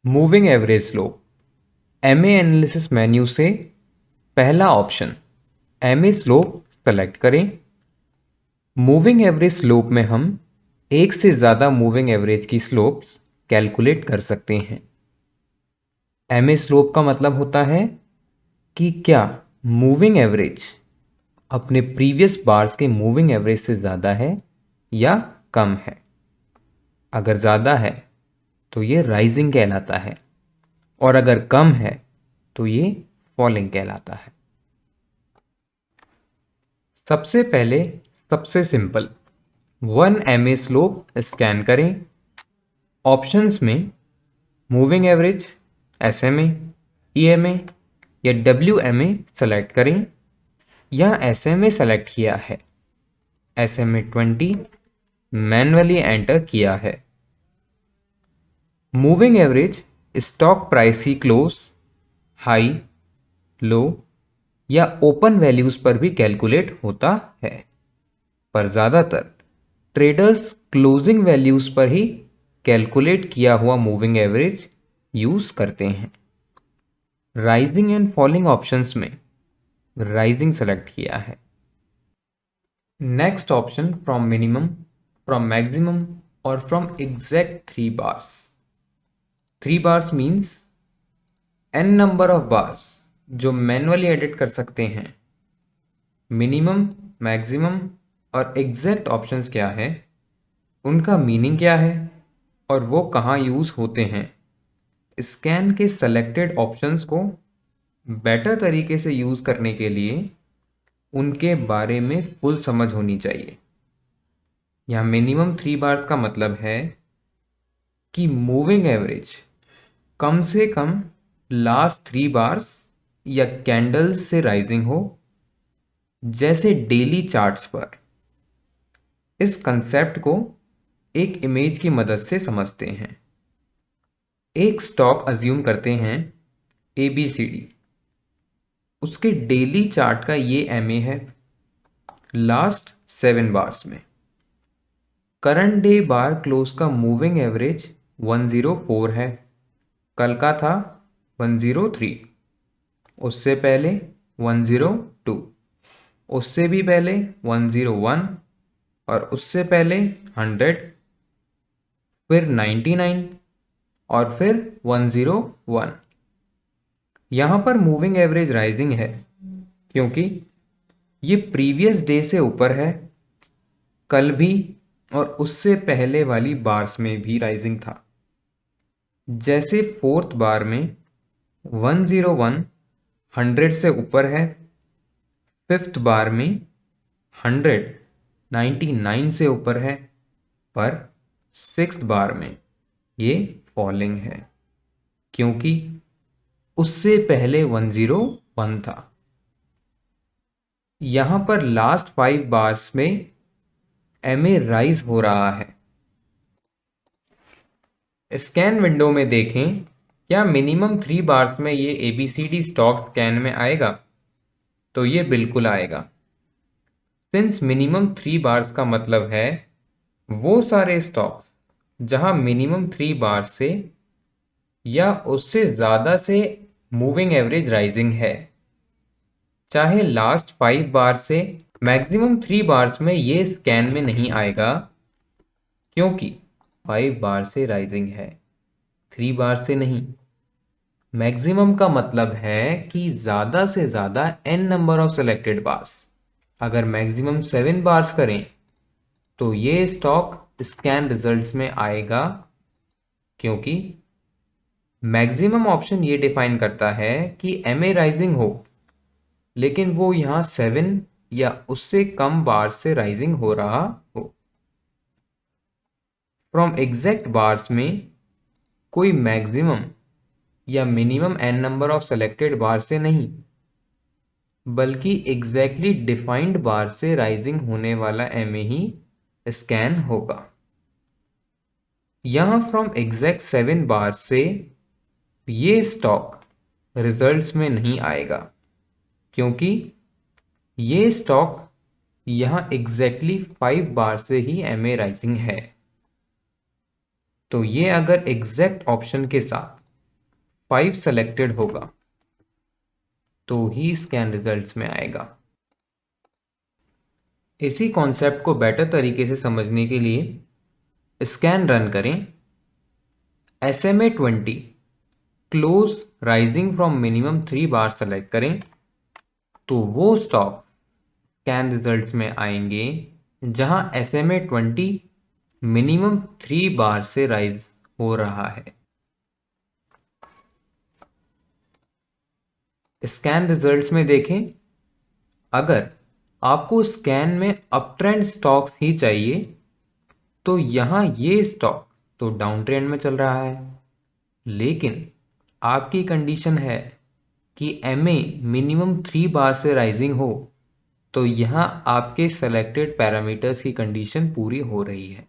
Moving average slope MA analysis menu से पहला option MA slope select करें। Moving average slope में हम एक से ज़्यादा मूविंग एवरेज की स्लोप्स कैलकुलेट कर सकते हैं। एमए स्लोप का मतलब होता है कि क्या मूविंग एवरेज अपने प्रीवियस बार्स के मूविंग एवरेज से ज़्यादा है या कम है। अगर ज़्यादा है तो ये राइजिंग कहलाता है और अगर कम है तो ये फॉलिंग कहलाता है। सबसे पहले सबसे सिंपल 1 एमए स्लोप स्कैन करें। ऑप्शंस में मूविंग एवरेज, एसएमए, ईएमए या डब्ल्यूएमए सेलेक्ट करें। यहाँ एसएमए सेलेक्ट किया है, एसएमए 20 मैन्युअली एंटर किया है। मूविंग एवरेज स्टॉक प्राइस की क्लोज, हाई, लो या ओपन वैल्यूज पर भी कैलकुलेट होता है, पर ज़्यादातर ट्रेडर्स क्लोजिंग वैल्यूज पर ही कैलकुलेट किया हुआ मूविंग एवरेज यूज करते हैं। राइजिंग एंड फॉलिंग ऑप्शंस में राइजिंग सेलेक्ट किया है। Next option from minimum, from maximum और from exact 3 bars. 3 bars means n number of bars जो मैन्युअली एडिट कर सकते हैं। मिनिमम, मैक्सिमम और एग्जैक्ट ऑप्शंस क्या है, उनका मीनिंग क्या है और वो कहाँ यूज़ होते हैं। स्कैन के सेलेक्टेड ऑप्शंस को बेटर तरीके से यूज़ करने के लिए उनके बारे में फुल समझ होनी चाहिए। यहाँ मिनिमम 3 बार्स का मतलब है कि मूविंग एवरेज कम से कम लास्ट 3 बार्स या कैंडल्स से राइजिंग हो, जैसे डेली चार्ट्स पर। इस कंसेप्ट को एक इमेज की मदद से समझते हैं। एक स्टॉक अज्यूम करते हैं ABCD, उसके डेली चार्ट का ये MA है लास्ट 7 बार्स में। करंट डे बार क्लोज का मूविंग एवरेज 104 है, कल का था 103, उससे पहले 102, उससे भी पहले 101 और उससे पहले 100, फिर 99 और फिर 101। यहाँ पर मूविंग एवरेज राइजिंग है क्योंकि ये प्रीवियस डे से ऊपर है, कल भी और उससे पहले वाली बार्स में भी राइजिंग था। जैसे 4th बार में 101 100 से ऊपर है, 5th बार में 100 99 से ऊपर है, पर 6th बार में ये फॉलिंग है क्योंकि उससे पहले 101 था। यहां पर लास्ट 5 बार्स में MA राइज हो रहा है। स्कैन विंडो में देखें क्या मिनिमम 3 बार्स में ये ABCD स्टॉक स्कैन में आएगा, तो ये बिल्कुल आएगा। सिंस मिनिमम 3 बार्स का मतलब है वो सारे स्टॉक्स जहां मिनिमम 3 बार्स से या उससे ज़्यादा से मूविंग एवरेज राइजिंग है, चाहे लास्ट 5 बार से। मैक्सिमम 3 बार्स में ये स्कैन में नहीं आएगा क्योंकि 5 बार से राइजिंग है, 3 बार से नहीं। मैक्सिमम का मतलब है कि ज़्यादा से ज़्यादा n number of selected bars. अगर मैक्सिमम 7 बार्स करें तो ये स्टॉक स्कैन रिजल्ट्स में आएगा क्योंकि मैक्सिमम ऑप्शन ये डिफाइन करता है कि MA राइजिंग हो, लेकिन वो यहाँ 7 या उससे कम बार से राइजिंग हो रहा हो। फ्रॉम एग्जैक्ट बार्स में कोई मैक्सिमम या minimum n number of selected bar से नहीं, बल्कि एग्जैक्टली डिफाइंड बार से राइजिंग होने वाला MA ही स्कैन होगा। यहाँ फ्रॉम एग्जैक्ट 7 बार से ये स्टॉक रिजल्ट्स में नहीं आएगा क्योंकि ये स्टॉक यहाँ एग्जैक्टली 5 बार से ही MA राइजिंग है। तो ये अगर एग्जैक्ट ऑप्शन के साथ 5 सेलेक्टेड होगा तो ही स्कैन रिजल्ट्स में आएगा। इसी कॉन्सेप्ट को बेटर तरीके से समझने के लिए स्कैन रन करें। SMA 20 close rising from minimum 3 bar select करें तो वो स्टॉक स्कैन रिजल्ट्स में आएंगे जहां SMA 20 मिनिमम 3 बार से राइज हो रहा है। स्कैन रिजल्ट्स में देखें, अगर आपको स्कैन में अप ट्रेंड स्टॉक्स ही चाहिए तो यहां ये स्टॉक तो डाउन ट्रेंड में चल रहा है, लेकिन आपकी कंडीशन है कि MA मिनिमम 3 बार से राइजिंग हो तो यहां आपके सेलेक्टेड पैरामीटर्स की कंडीशन पूरी हो रही है।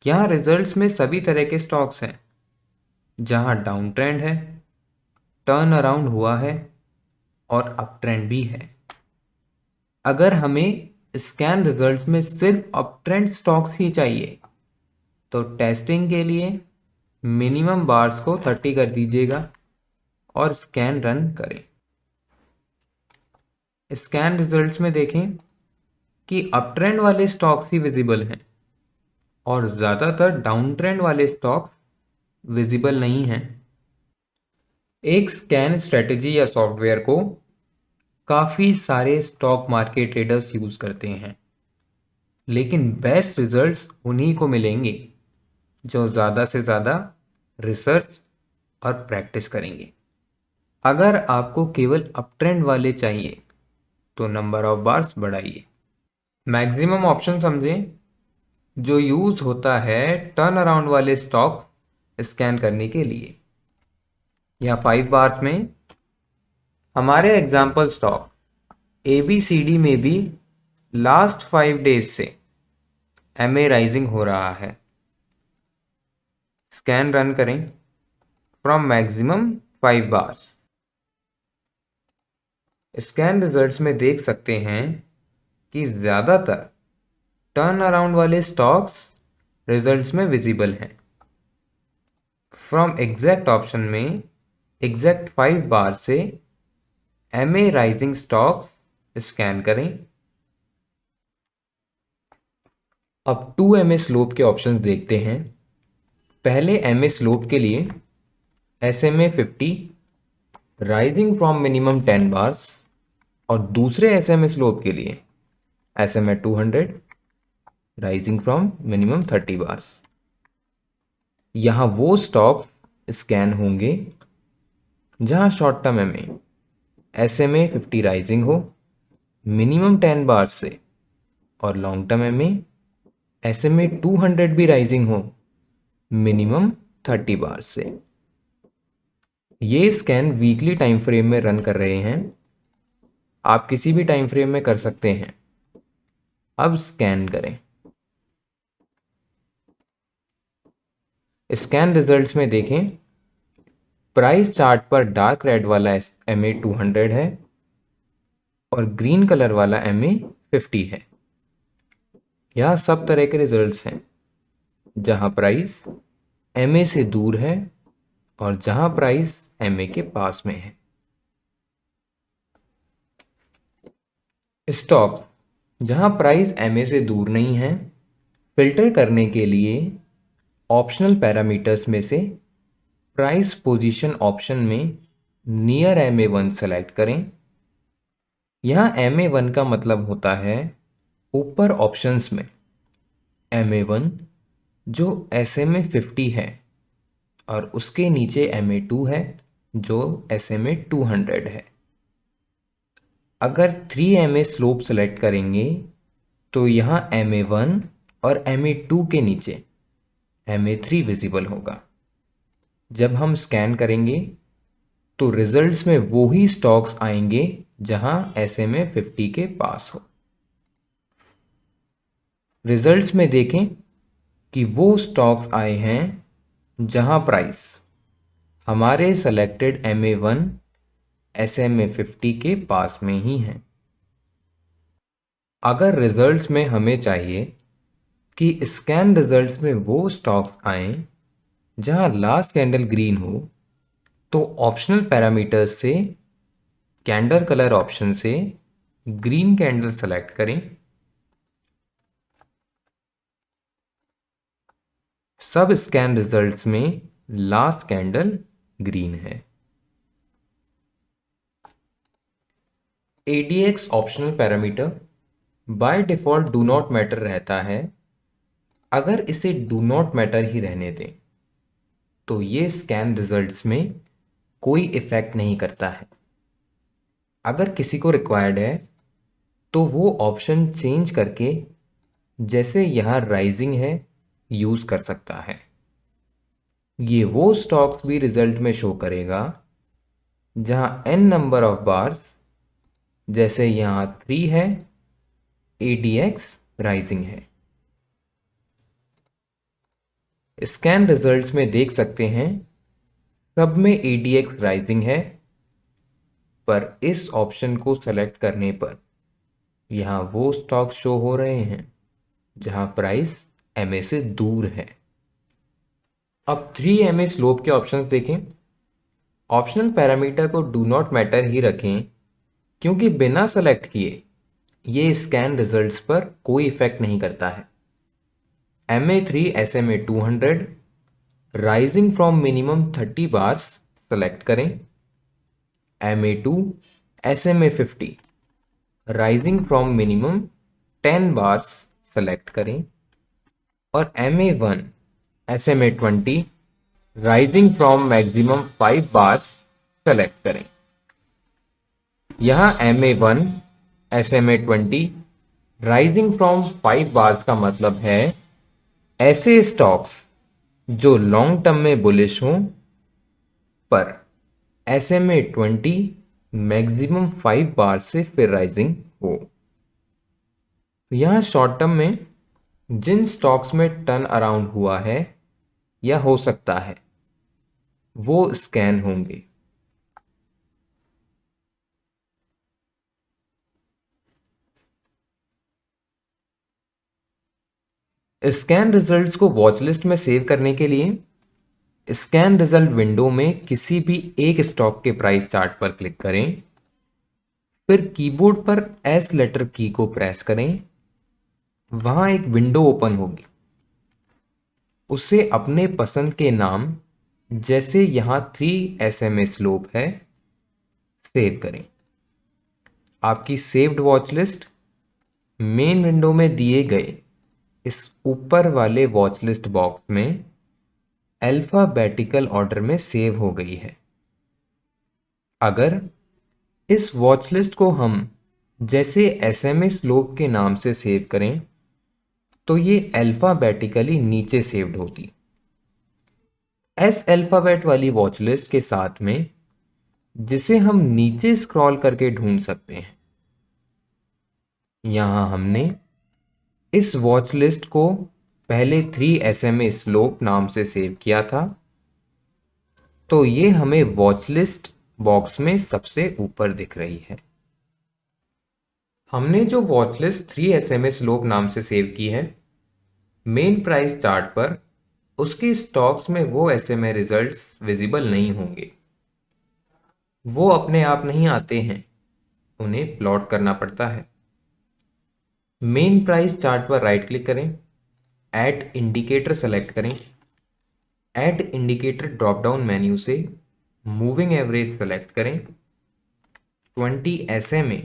यहां रिजल्ट्स में सभी तरह के स्टॉक्स हैं जहां डाउन ट्रेंड है, टर्न अराउंड हुआ है और अप ट्रेंड भी है। अगर हमें स्कैन रिजल्ट्स में सिर्फ अप ट्रेंड स्टॉक्स ही चाहिए तो टेस्टिंग के लिए मिनिमम बार्स को 30 कर दीजिएगा और स्कैन रन करें। स्कैन रिजल्ट्स में देखें कि अप ट्रेंड वाले स्टॉक्स ही विजिबल हैं और ज़्यादातर डाउन ट्रेंड वाले स्टॉक्स विजिबल नहीं हैं। एक स्कैन स्ट्रेटजी या सॉफ्टवेयर को काफ़ी सारे स्टॉक मार्केट ट्रेडर्स यूज़ करते हैं, लेकिन बेस्ट रिजल्ट्स उन्हीं को मिलेंगे जो ज़्यादा से ज़्यादा रिसर्च और प्रैक्टिस करेंगे। अगर आपको केवल अप ट्रेंड वाले चाहिए तो नंबर ऑफ बार्स बढ़ाइए। मैक्सिमम ऑप्शन समझें, जो यूज़ होता है टर्न अराउंड वाले स्टॉक स्कैन करने के लिए। यहाँ 5 बार्स में हमारे एग्जाम्पल स्टॉक ABCD में भी लास्ट 5 डेज से MA राइजिंग हो रहा है। स्कैन रन करें from maximum 5 bars. Scan results में देख सकते हैं कि ज़्यादातर टर्न अराउंड वाले स्टॉक्स रिजल्ट्स में विजिबल हैं। फ्रॉम एग्जैक्ट ऑप्शन में एग्जैक्ट 5 बार से MA राइजिंग स्टॉक्स स्कैन करें। अब 2MA स्लोप के ऑप्शंस देखते हैं। पहले MA स्लोप के लिए SMA 50 rising from minimum 10 bars और दूसरे SMA स्लोप के लिए SMA 200 rising from minimum 30 bars. यहाँ वो स्टॉक स्कैन होंगे जहाँ short term MA SMA 50 rising हो मिनिमम 10 बार्स से और लॉन्ग टर्म MA SMA 200 भी राइजिंग हो मिनिमम 30 बार्स से। ये स्कैन वीकली टाइम फ्रेम में रन कर रहे हैं, आप किसी भी टाइम फ्रेम में कर सकते हैं। अब स्कैन करें। स्कैन रिजल्ट्स में देखें, प्राइस चार्ट पर डार्क रेड वाला MA 200 है और ग्रीन कलर वाला MA 50 है। यह सब तरह के रिजल्ट्स हैं जहां प्राइस MA से दूर है और जहां प्राइस MA के पास में है। स्टॉक्स जहां प्राइस MA से दूर नहीं है, फिल्टर करने के लिए ऑप्शनल पैरामीटर्स में से प्राइस पोजीशन ऑप्शन में नियर MA1 सेलेक्ट करें। यहाँ MA1 का मतलब होता है ऊपर ऑप्शंस में MA1 जो SMA 50 है और उसके नीचे MA2 है जो SMA 200 है। अगर 3MA स्लोप सेलेक्ट करेंगे तो यहाँ MA1 और MA2 के नीचे MA3 विजिबल होगा। जब हम स्कैन करेंगे तो रिजल्ट्स में वो ही स्टॉक्स आएंगे जहां SMA 50 के पास हो। रिजल्ट्स में देखें कि वो स्टॉक्स आए हैं जहां प्राइस हमारे सेलेक्टेड MA1 SMA 50 के पास में ही है। अगर रिजल्ट्स में हमें चाहिए कि स्कैन रिजल्ट्स में वो स्टॉक्स आए जहां लास्ट कैंडल ग्रीन हो तो ऑप्शनल पैरामीटर्स से कैंडल कलर ऑप्शन से ग्रीन कैंडल सेलेक्ट करें। सब स्कैन रिजल्ट्स में लास्ट कैंडल ग्रीन है। ADX optional parameter by default do not matter रहता है। अगर इसे डू नॉट मैटर ही रहने दें तो ये स्कैन रिजल्ट्स में कोई इफेक्ट नहीं करता है। अगर किसी को रिक्वायर्ड है तो वो ऑप्शन चेंज करके, जैसे यहां राइजिंग है, यूज कर सकता है। ये वो स्टॉक्स भी रिजल्ट में शो करेगा जहां n नंबर ऑफ बार्स, जैसे यहां 3 है, ADX राइजिंग है। स्कैन रिजल्ट्स में देख सकते हैं सब में ADX राइजिंग है, पर इस ऑप्शन को सेलेक्ट करने पर यहां वो स्टॉक शो हो रहे हैं जहां प्राइस MA से दूर है। अब 3MA स्लोप के ऑप्शंस देखें। ऑप्शनल पैरामीटर को डू नॉट मैटर ही रखें क्योंकि बिना सेलेक्ट किए ये स्कैन रिजल्ट्स पर कोई इफेक्ट नहीं करता है। MA3 SMA 200 rising from minimum 30 bars select करें। MA2 SMA 50 rising from minimum 10 bars select करें और MA1 SMA 20 rising from maximum 5 bars select करें। यहां MA1 SMA 20 rising from 5 bars का मतलब है ऐसे स्टॉक्स जो लॉन्ग टर्म में बुलिश हों पर SMA 20 मैक्सिमम 5 बार से फिर राइजिंग हो। यहां शॉर्ट टर्म में जिन स्टॉक्स में टर्न अराउंड हुआ है या हो सकता है वो स्कैन होंगे। स्कैन रिजल्ट्स को वॉच लिस्ट में सेव करने के लिए स्कैन रिजल्ट विंडो में किसी भी एक स्टॉक के प्राइस चार्ट पर क्लिक करें, फिर कीबोर्ड पर एस लेटर की को प्रेस करें। वहां एक विंडो ओपन होगी, उसे अपने पसंद के नाम, जैसे यहां 3SMA स्लोप है, सेव करें। आपकी saved watch list main window में दिए गए इस ऊपर वाले वॉच लिस्ट बॉक्स में अल्फाबेटिकल ऑर्डर में सेव हो गई है। अगर इस वॉच लिस्ट को हम जैसे SMA स्लोप के नाम से सेव करें तो ये अल्फाबेटिकली नीचे सेव्ड होती। एस अल्फाबेट वाली वॉच लिस्ट के साथ में जिसे हम नीचे स्क्रॉल करके ढूंढ सकते हैं। यहां हमने इस वॉच लिस्ट को पहले 3SMA स्लोप नाम से सेव किया था, तो ये हमें वॉच लिस्ट बॉक्स में सबसे ऊपर दिख रही है। हमने जो वॉच लिस्ट 3SMA स्लोप नाम से सेव की है, मेन प्राइस चार्ट पर उसके स्टॉक्स में वो SMA रिजल्ट्स विजिबल नहीं होंगे। वो अपने आप नहीं आते हैं, उन्हें प्लॉट करना पड़ता है। मेन प्राइस चार्ट पर राइट क्लिक करें, ऐड इंडिकेटर सेलेक्ट करें। Add indicator drop down menu से मूविंग एवरेज सेलेक्ट करें, 20 SMA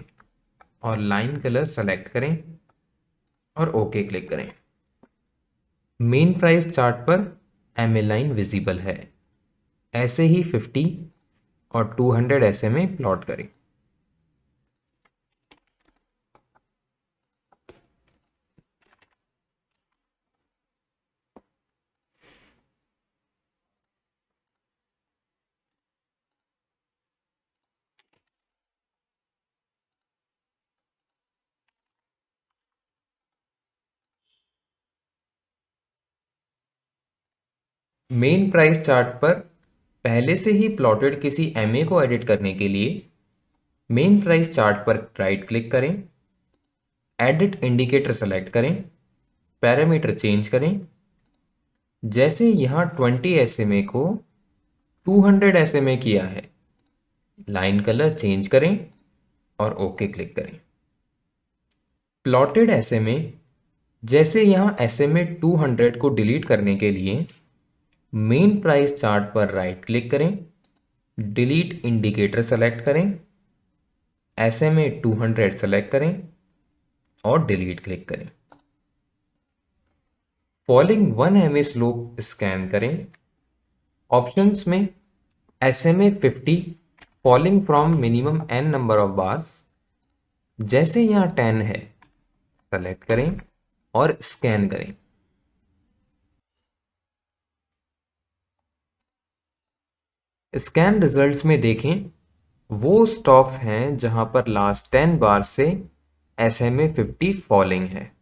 और लाइन कलर सेलेक्ट करें और ओके क्लिक करें। मेन प्राइस चार्ट पर MA लाइन विजिबल है। ऐसे ही 50 और 200 SMA प्लॉट करें। मेन प्राइस चार्ट पर पहले से ही प्लॉटेड किसी MA को एडिट करने के लिए मेन प्राइस चार्ट पर राइट क्लिक करें, एडिट इंडिकेटर सेलेक्ट करें, पैरामीटर चेंज करें। जैसे यहां 20 SMA को 200 SMA किया है, लाइन कलर चेंज करें और ओके क्लिक करें। प्लॉटेड SMA, जैसे यहाँ SMA 200 को डिलीट करने के लिए मेन प्राइस चार्ट पर राइट क्लिक करें, डिलीट इंडिकेटर सेलेक्ट करें, SMA 200 सेलेक्ट करें और डिलीट क्लिक करें। फॉलिंग 1 MA स्लोप स्कैन करें। ऑप्शंस में SMA 50 falling from minimum n number of bars, जैसे यहाँ 10 है, सेलेक्ट करें और स्कैन करें। स्कैन रिजल्ट्स में देखें वो स्टॉक हैं जहां पर लास्ट 10 बार से SMA 50 फॉलिंग है।